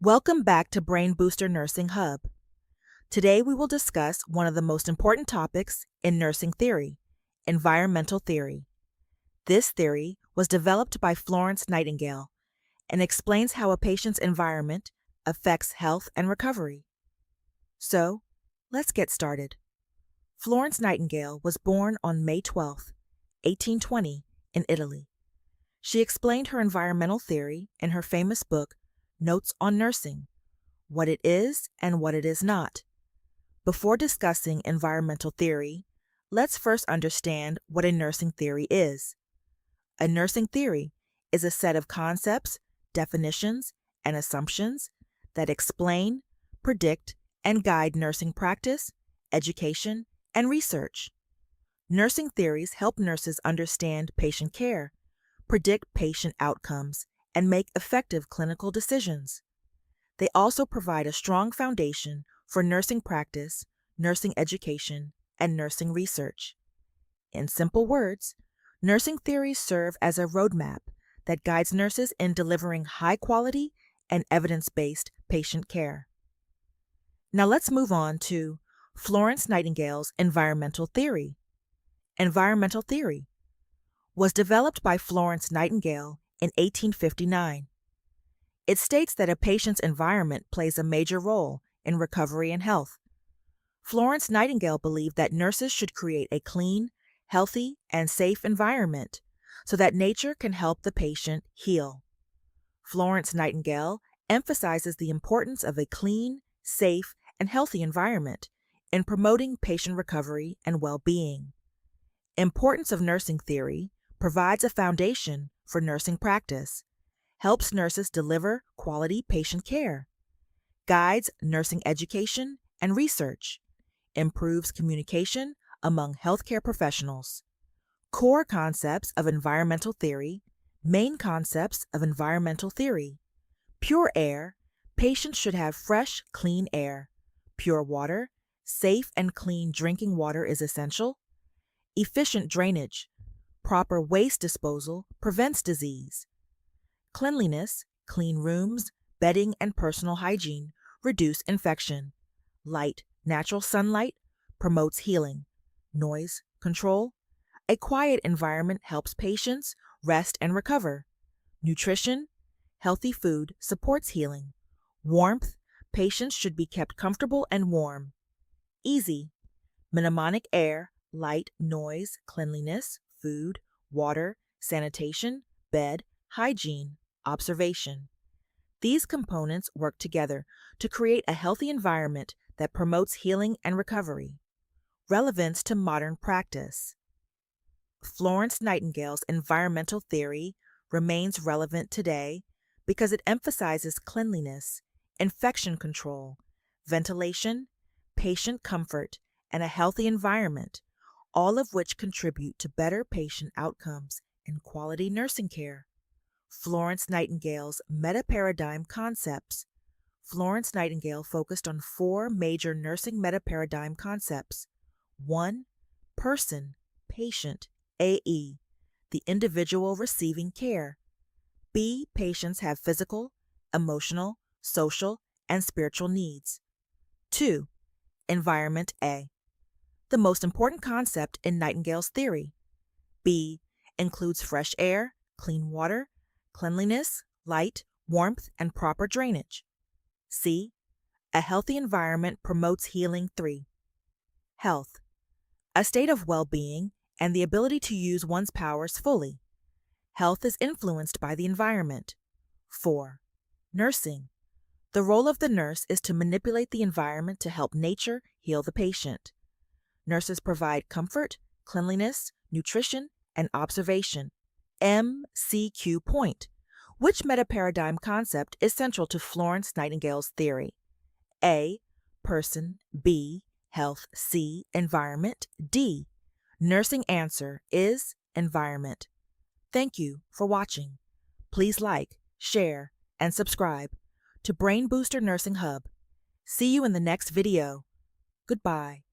Welcome back to BrainBooster Nursing Hub. Today we will discuss one of the most important topics in nursing theory, environmental theory. This theory was developed by Florence Nightingale and explains how a patient's environment affects health and recovery. So, let's get started. Florence Nightingale was born on May 12, 1820, in Italy. She explained her environmental theory in her famous book, Notes on Nursing, What It Is and What It Is Not. Before discussing environmental theory, let's first understand what a nursing theory is. A nursing theory is a set of concepts, definitions, and assumptions that explain, predict, and guide nursing practice, education, and research. Nursing theories help nurses understand patient care, predict patient outcomes, and make effective clinical decisions. They also provide a strong foundation for nursing practice, nursing education, and nursing research. In simple words, nursing theories serve as a roadmap that guides nurses in delivering high-quality and evidence-based patient care. Now let's move on to Florence Nightingale's environmental theory. Environmental theory was developed by Florence Nightingale in 1859. It states that a patient's environment plays a major role in recovery and health. Florence Nightingale believed that nurses should create a clean, healthy, and safe environment so that nature can help the patient heal. Florence Nightingale emphasizes the importance of a clean, safe, and healthy environment in promoting patient recovery and well-being. Importance of nursing theory provides a foundation for nursing practice, helps nurses deliver quality patient care, guides nursing education and research, improves communication among healthcare professionals. Core concepts of environmental theory, main concepts of environmental theory. Pure air, patients should have fresh, clean air. Pure water, safe and clean drinking water is essential. Efficient drainage, proper waste disposal prevents disease. Cleanliness, clean rooms, bedding, and personal hygiene reduce infection. Light, natural sunlight promotes healing. Noise control. A quiet environment helps patients rest and recover. Nutrition, healthy food supports healing. Warmth, patients should be kept comfortable and warm. Easy, mnemonic air, light, noise, cleanliness, food, water, sanitation, bed, hygiene, observation. These components work together to create a healthy environment that promotes healing and recovery. Relevance to modern practice. Florence Nightingale's environmental theory remains relevant today because it emphasizes cleanliness, infection control, ventilation, patient comfort, and a healthy environment, all of which contribute to better patient outcomes and quality nursing care. Florence Nightingale's Metaparadigm concepts. Florence Nightingale focused on 4 major nursing metaparadigm concepts. 1. Person, patient, AE, the individual receiving care. B. Patients have physical, emotional, social, and spiritual needs. 2. Environment, A, the most important concept in Nightingale's theory. B. Includes fresh air, clean water, cleanliness, light, warmth, and proper drainage. C. A healthy environment promotes healing. 3. Health, a state of well-being and the ability to use one's powers fully. Health is influenced by the environment. 4. Nursing, the role of the nurse is to manipulate the environment to help nature heal the patient. Nurses provide comfort, cleanliness, nutrition, and observation. MCQ point. Which metaparadigm concept is central to Florence Nightingale's theory? A. Person. B. Health. C. Environment. D. Nursing answer is environment. Thank you for watching. Please like, share, and subscribe to BrainBooster Nursing Hub. See you in the next video. Goodbye.